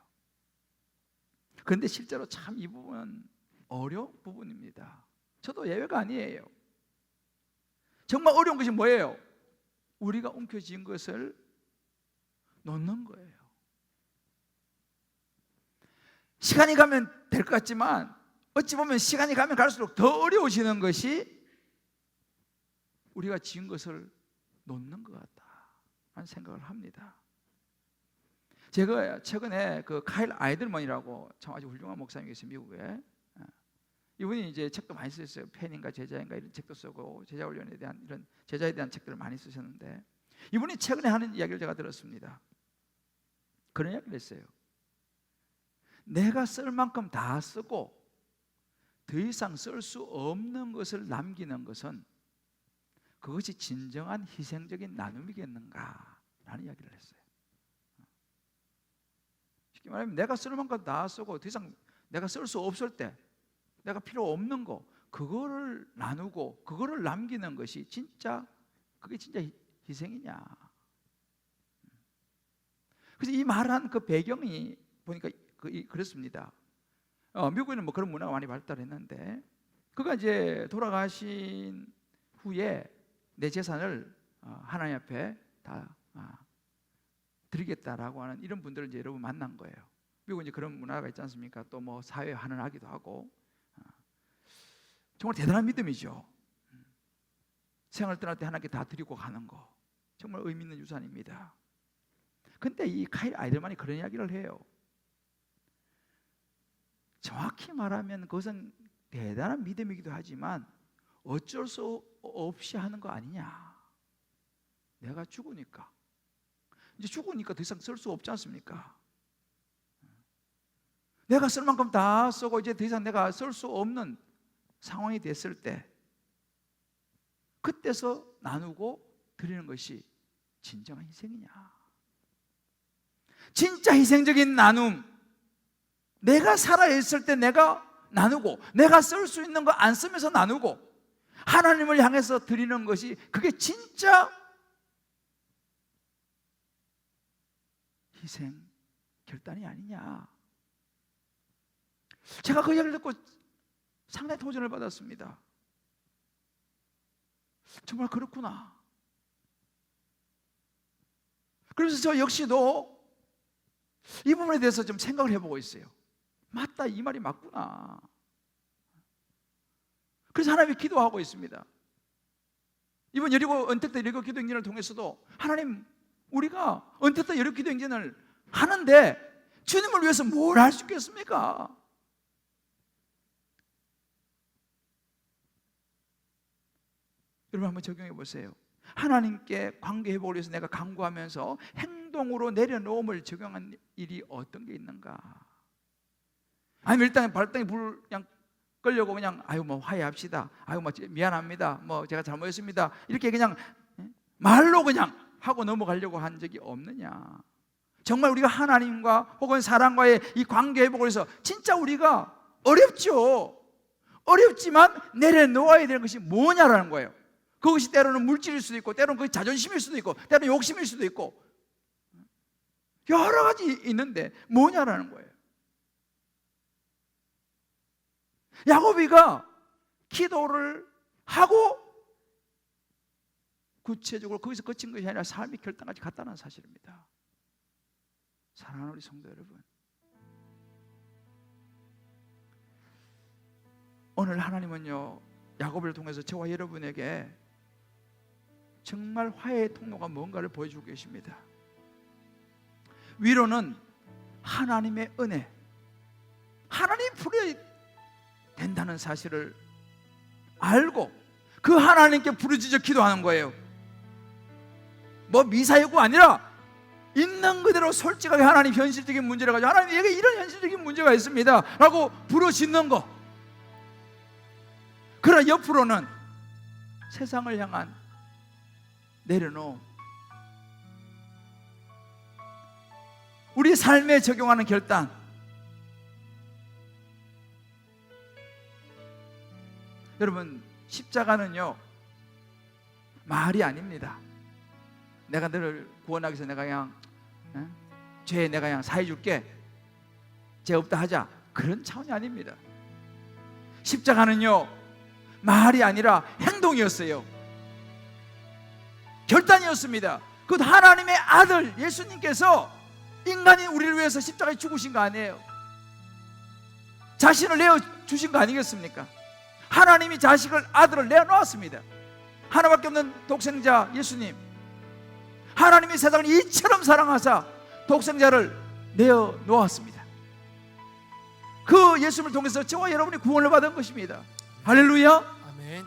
그런데 실제로 참 이 부분은 어려운 부분입니다. 저도 예외가 아니에요. 정말 어려운 것이 뭐예요? 우리가 움켜쥔 것을 놓는 거예요. 시간이 가면 될 것 같지만 어찌 보면 시간이 가면 갈수록 더 어려워지는 것이 우리가 지은 것을 놓는 것 같다 하는 생각을 합니다. 제가 최근에 그 카일 아이들먼이라고 참 아주 훌륭한 목사님이 계세요, 미국에. 이분이 이제 책도 많이 쓰셨어요. 팬인가 제자인가 이런 책도 쓰고 제자 훈련에 대한 이런 제자에 대한 책들을 많이 쓰셨는데 이분이 최근에 하는 이야기를 제가 들었습니다. 그런 이야기를 했어요. 내가 쓸 만큼 다 쓰고 더 이상 쓸 수 없는 것을 남기는 것은 그것이 진정한 희생적인 나눔이겠는가 라는 이야기를 했어요. 쉽게 말하면 내가 쓸 만큼 다 쓰고 더 이상 내가 쓸 수 없을 때, 내가 필요 없는 거, 그거를 나누고 그거를 남기는 것이 진짜, 그게 진짜 희생이냐. 그래서 이 말한 그 배경이 보니까 그렇습니다. 미국에는 뭐 그런 문화가 많이 발달했는데, 그가 이제 돌아가신 후에 내 재산을 하나님 앞에 다 드리겠다라고 하는 이런 분들을 이제 여러분 만난 거예요. 미국은 이제 그런 문화가 있지 않습니까? 또 뭐 사회 환원하기도 하고, 정말 대단한 믿음이죠. 생을 떠날 때 하나님께 다 드리고 가는 거, 정말 의미 있는 유산입니다. 근데 이 카일 아이들만이 그런 이야기를 해요. 정확히 말하면 그것은 대단한 믿음이기도 하지만 어쩔 수 없이 하는 거 아니냐. 내가 죽으니까, 이제 죽으니까 더 이상 쓸 수 없지 않습니까? 내가 쓸 만큼 다 쓰고 이제 더 이상 내가 쓸 수 없는 상황이 됐을 때, 그때서 나누고 드리는 것이 진정한 희생이냐. 진짜 희생적인 나눔, 내가 살아있을 때 내가 나누고, 내가 쓸 수 있는 거 안 쓰면서 나누고 하나님을 향해서 드리는 것이, 그게 진짜 희생 결단이 아니냐. 제가 그 이야기를 듣고 상당히 도전을 받았습니다. 정말 그렇구나. 그래서 저 역시도 이 부분에 대해서 좀 생각을 해보고 있어요. 맞다, 이 말이 맞구나. 그래서 하나님께 기도하고 있습니다. 이번 여리고 언택트 여리고 기도 행진을 통해서도, 하나님, 우리가 언택트 여리고 기도 행진을 하는데 주님을 위해서 뭘 할 수 있겠습니까? 여러분 한번 적용해 보세요. 하나님께 관계 회복을 위해서 내가 간구하면서 행동으로 내려놓음을 적용한 일이 어떤 게 있는가? 아니면 일단 발등에 불 그냥 끌려고 그냥 아유 뭐 화해합시다, 아유 뭐 미안합니다, 뭐 제가 잘못했습니다, 이렇게 그냥 말로 그냥 하고 넘어가려고 한 적이 없느냐? 정말 우리가 하나님과 혹은 사람과의 이 관계 회복을 위해서 진짜 우리가 어렵죠. 어렵지만 내려놓아야 되는 것이 뭐냐라는 거예요. 그것이 때로는 물질일 수도 있고, 때로는 그게 자존심일 수도 있고, 때로는 욕심일 수도 있고, 여러 가지 있는데 뭐냐라는 거예요. 야곱이가 기도를 하고 구체적으로 거기서 그친 것이 아니라 삶의 결단까지 갔다는 사실입니다. 사랑하는 우리 성도 여러분, 오늘 하나님은요, 야곱을 통해서 저와 여러분에게 정말 화해의 통로가 뭔가를 보여주고 계십니다. 위로는 하나님의 은혜, 하나님 풀어야 된다는 사실을 알고 그 하나님께 부르짖어 기도하는 거예요. 뭐 미사여구 아니라 있는 그대로 솔직하게 하나님 현실적인 문제를 가지고, 하나님 에게 이런 현실적인 문제가 있습니다 라고 부르짖는 거. 그러나 옆으로는 세상을 향한 내려놓음, 우리 삶에 적용하는 결단. 여러분, 십자가는요 말이 아닙니다. 내가 너를 구원하기 위해서 내가 그냥 죄에 내가 그냥 사해줄게, 죄 없다 하자, 그런 차원이 아닙니다. 십자가는요 말이 아니라 행동이었어요. 결단이었습니다. 그것 하나님의 아들 예수님께서 인간인 우리를 위해서 십자가에 죽으신 거 아니에요. 자신을 내어주신 거 아니겠습니까? 하나님이 자식을, 아들을 내어놓았습니다. 하나밖에 없는 독생자 예수님, 하나님이 세상을 이처럼 사랑하사 독생자를 내어놓았습니다. 그 예수님을 통해서 저와 여러분이 구원을 받은 것입니다. 할렐루야. 아멘.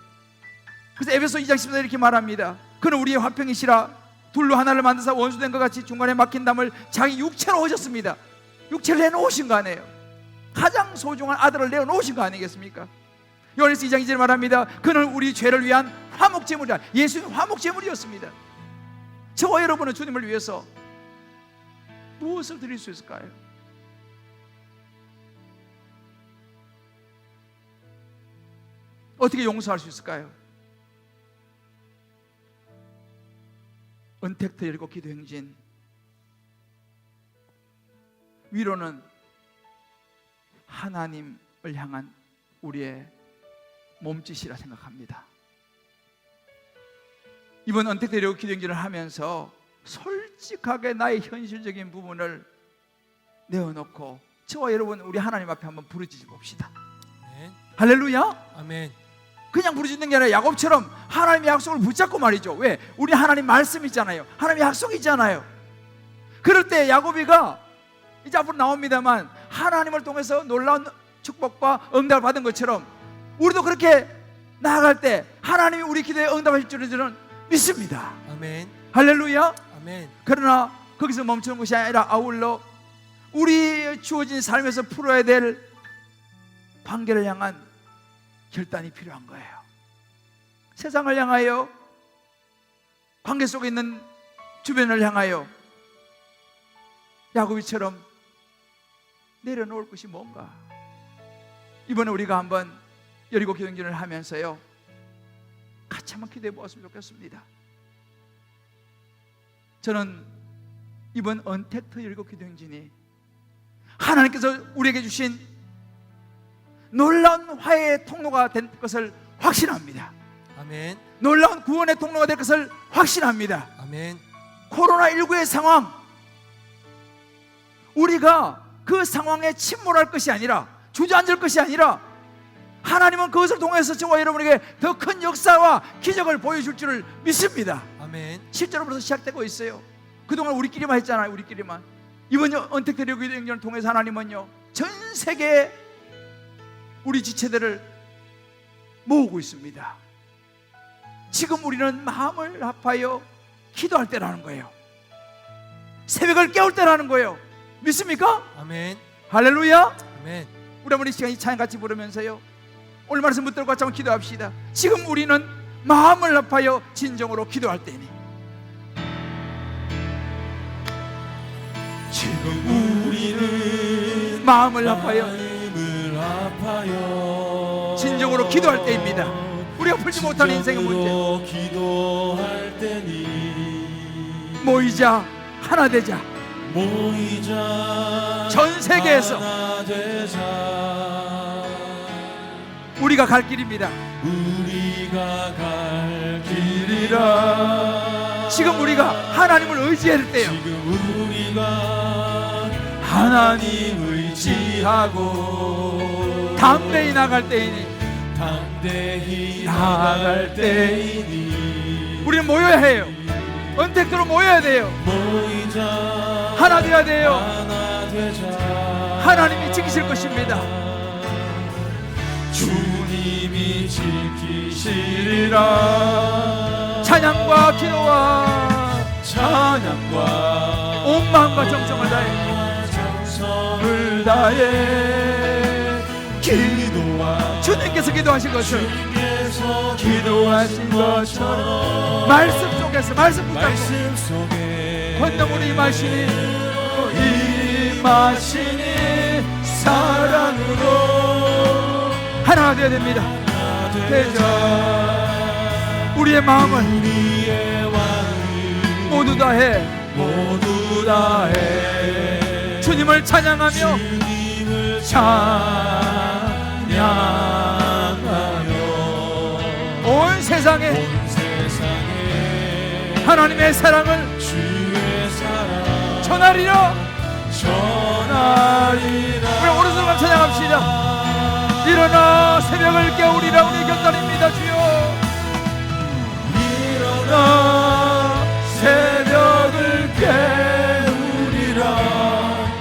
그래서 에베소 2장 10절에 이렇게 말합니다. 그는 우리의 화평이시라 둘로 하나를 만드사 원수된 것 같이 중간에 막힌 담을 자기 육체로 오셨습니다. 육체를 내놓으신 거 아니에요. 가장 소중한 아들을 내어놓으신 거 아니겠습니까? 요한일서 2장 2절에 말합니다. 그는 우리 죄를 위한 화목제물이라. 예수는 화목제물이었습니다. 저와 여러분은 주님을 위해서 무엇을 드릴 수 있을까요? 어떻게 용서할 수 있을까요? 은택트 열고 기도 행진. 위로는 하나님을 향한 우리의 몸짓이라 생각합니다. 이번 은택트 열고 기도 행진을 하면서 솔직하게 나의 현실적인 부분을 내어놓고 저와 여러분 우리 하나님 앞에 한번 부르짖어 봅시다. 아멘. 할렐루야. 아멘. 그냥 부르짖는 게 아니라 야곱처럼 하나님의 약속을 붙잡고 말이죠. 왜? 우리 하나님 말씀 있잖아요. 하나님의 약속이 있잖아요. 그럴 때 야곱이가 이제 앞으로 나옵니다만 하나님을 통해서 놀라운 축복과 응답을 받은 것처럼 우리도 그렇게 나아갈 때 하나님이 우리 기도에 응답하실 줄은 저는 믿습니다. 아멘. 할렐루야. 아멘. 그러나 거기서 멈추는 것이 아니라 아울러 우리 주어진 삶에서 풀어야 될 관계를 향한 결단이 필요한 거예요. 세상을 향하여, 관계 속에 있는 주변을 향하여 야곱이처럼 내려놓을 것이 뭔가. 이번에 우리가 한번 여리고 기도 행진을 하면서요 같이 한번 기도해 보았으면 좋겠습니다. 저는 이번 언택트 여리고 기도 행진이 하나님께서 우리에게 주신 놀라운 화해의 통로가 된 것을 확신합니다. 아멘. 놀라운 구원의 통로가 될 것을 확신합니다. 아멘. 코로나19의 상황, 우리가 그 상황에 침몰할 것이 아니라, 주저앉을 것이 아니라 하나님은 그것을 통해서 저와 여러분에게 더 큰 역사와 기적을 보여줄 줄을 믿습니다. 아멘. 실제로 벌써 시작되고 있어요. 그동안 우리끼리만 했잖아요. 우리끼리만. 이번 언택트 여리고 기도 행진을 통해서 하나님은요 전 세계에 우리 지체들을 모으고 있습니다. 지금 우리는 마음을 합하여 기도할 때라는 거예요. 새벽을 깨울 때라는 거예요. 믿습니까? 아멘. 할렐루야. 아멘. 우리 한번 이 시간 이 찬양 같이 부르면서요 오늘 말씀 붙들고 같이 한번 기도합시다. 지금 우리는 마음을 합하여 진정으로 기도할 때니, 지금 우리는 마음을 합하여 진정으로 기도할 때입니다. 우리가 풀지 못하는 인생의 문제, 기도할 때니 모이자 하나 되자. 모이자 전 세계에서 하나 되자. 우리가 갈 길입니다. 우리가 갈 길이라. 지금 우리가 하나님을 의지해야 될 때요. 지금 우리가 하나님 의지하고 담대히 나갈 때이니, 담대히 나갈 때이니 우리는 모여야 해요. 언택트로 모여야 돼요. 모이자 하나 되어야 돼요. 하나 되자. 하나님이 지키실 것입니다. 주님이 지키시리라. 찬양과 기도와 찬양과 온 마음과 정성을 다해, 정성을 다해 기도와 주님께서 기도하신 것을 주님께서 기도하신 것처럼 말씀 속에서, 말씀 붙잡고 말씀 속에 권능으로 임하시니, 임하시니 사랑으로 하나가 되어야 됩니다. 하나 되자. 우리의 마음을 우리의 마음을 모두 다해 모두 다해 주님을 찬양하며 주님을 찬양하며 온 세상에 온 세상에 하나님의 사랑을 주의 사랑 전하리라. 전하리라. 우리 오른손을 찬양합시다. 일어나 새벽을 깨우리라. 우리 결단입니다. 주여 일어나 새벽을 깨우리라.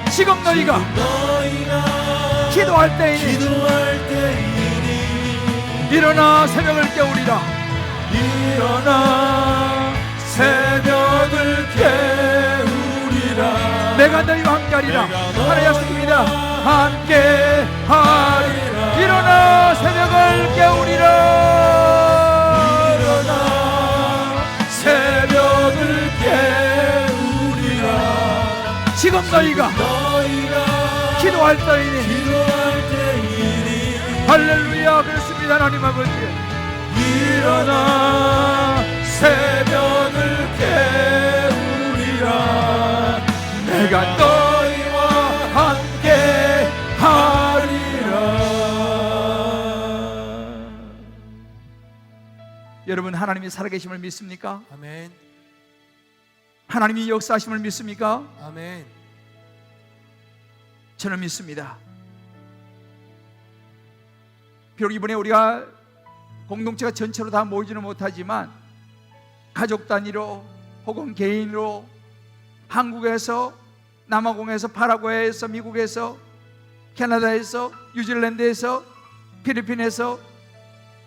지금 너희가 너희가 기도할 때이니, 기도할 때이니 일어나 새벽을 깨우리라. 일어나 새벽을 깨우리라. 내가 너희와 함께하리라. 하나의 약속입니다. 함께하리라. 일어나 새벽을 깨우리라. 일어나 새벽을 깨우리라. 지금 너희가 너희가 기도할 때이니, 기도할 때이니 할렐루야. 그렇습니다. 그렇습니다. 하나님 아버지, 일어나 새벽을 깨우리라. 내가 너희와 함께 하리라. 여러분, 하나님이 살아계심을 믿습니까? 아멘. 하나님이 역사하심을 믿습니까? 아멘. 저는 믿습니다. 비록 이번에 우리가 공동체가 전체로 다 모이지는 못하지만 가족 단위로 혹은 개인으로 한국에서, 남아공에서, 파라과이에서, 미국에서, 캐나다에서, 뉴질랜드에서, 필리핀에서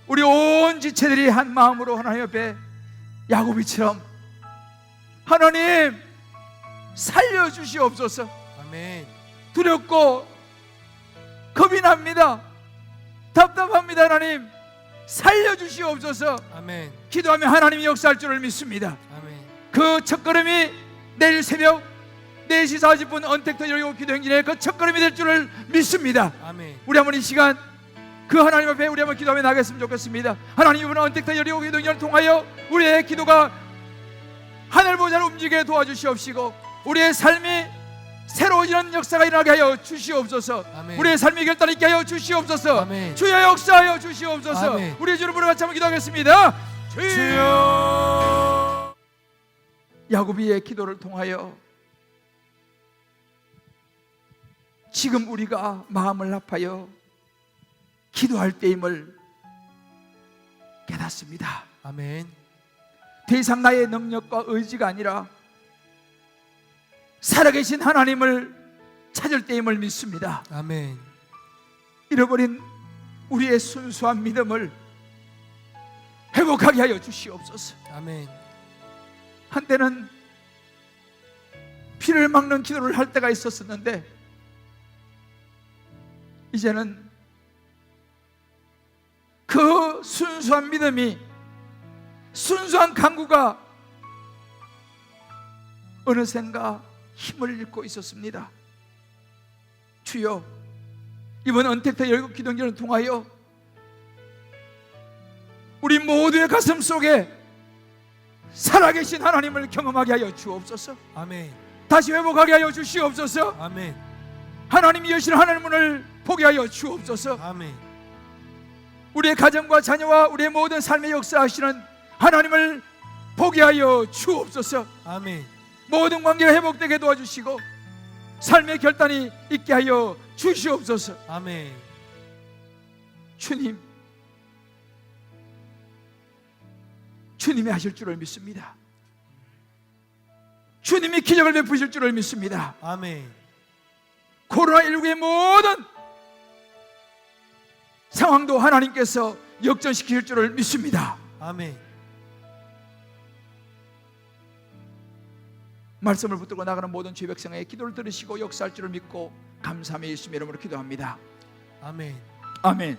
우리 온 지체들이 한 마음으로 하나님 앞에 야곱이처럼 하나님 살려주시옵소서. 아멘. 두렵고 겁이 납니다. 답답합니다. 하나님 살려주시옵소서. 아멘. 기도하면 하나님이 역사할 줄을 믿습니다. 아멘. 그 첫걸음이 내일 새벽 4시 40분 언택트 열리고 기도행진의 그 첫걸음이 될 줄을 믿습니다. 아멘. 우리 한번 이 시간 그 하나님 앞에 우리 한번 기도하며 나가겠으면 좋겠습니다. 하나님, 이번 언택트 열리고 기도행진을 통하여 우리의 기도가 하늘 보좌를 움직이게 도와주시옵시고 우리의 삶이 새로워지는 역사가 일어나게 하여 주시옵소서. 아멘. 우리의 삶의 결단이 있게 하여 주시옵소서. 아멘. 주여 역사하여 주시옵소서. 아멘. 우리의 주를 부르며 같이 한번 기도하겠습니다. 주여. 야곱이의 기도를 통하여 지금 우리가 마음을 합하여 기도할 때임을 깨닫습니다. 아멘. 더 이상 나의 능력과 의지가 아니라 살아계신 하나님을 찾을 때임을 믿습니다. 아멘. 잃어버린 우리의 순수한 믿음을 회복하게 하여 주시옵소서. 아멘. 한때는 피를 막는 기도를 할 때가 있었었는데 이제는 그 순수한 믿음이, 순수한 간구가 어느샌가 힘을 잃고 있었습니다. 주여, 이번 언택트 열국 기도행진을 통하여 우리 모두의 가슴 속에 살아계신 하나님을 경험하게 하여 주옵소서. 아멘. 다시 회복하게 하여 주시옵소서. 아멘. 하나님이 여시는 하늘 문을 보게 하여 주옵소서. 아멘. 우리의 가정과 자녀와 우리의 모든 삶의 역사하시는 하나님을 보게 하여 주옵소서. 아멘. 모든 관계가 회복되게 도와주시고 삶의 결단이 있게 하여 주시옵소서. 아멘. 주님, 주님이 하실 줄을 믿습니다. 주님이 기적을 베푸실 줄을 믿습니다. 아멘. 코로나19의 모든 상황도 하나님께서 역전시킬 줄을 믿습니다. 아멘. 말씀을 붙들고 나가는 모든 주의 백성의 기도를 들으시고 역사할 줄을 믿고 감사함의 예수님의 이름으로 기도합니다. 아멘. 아멘.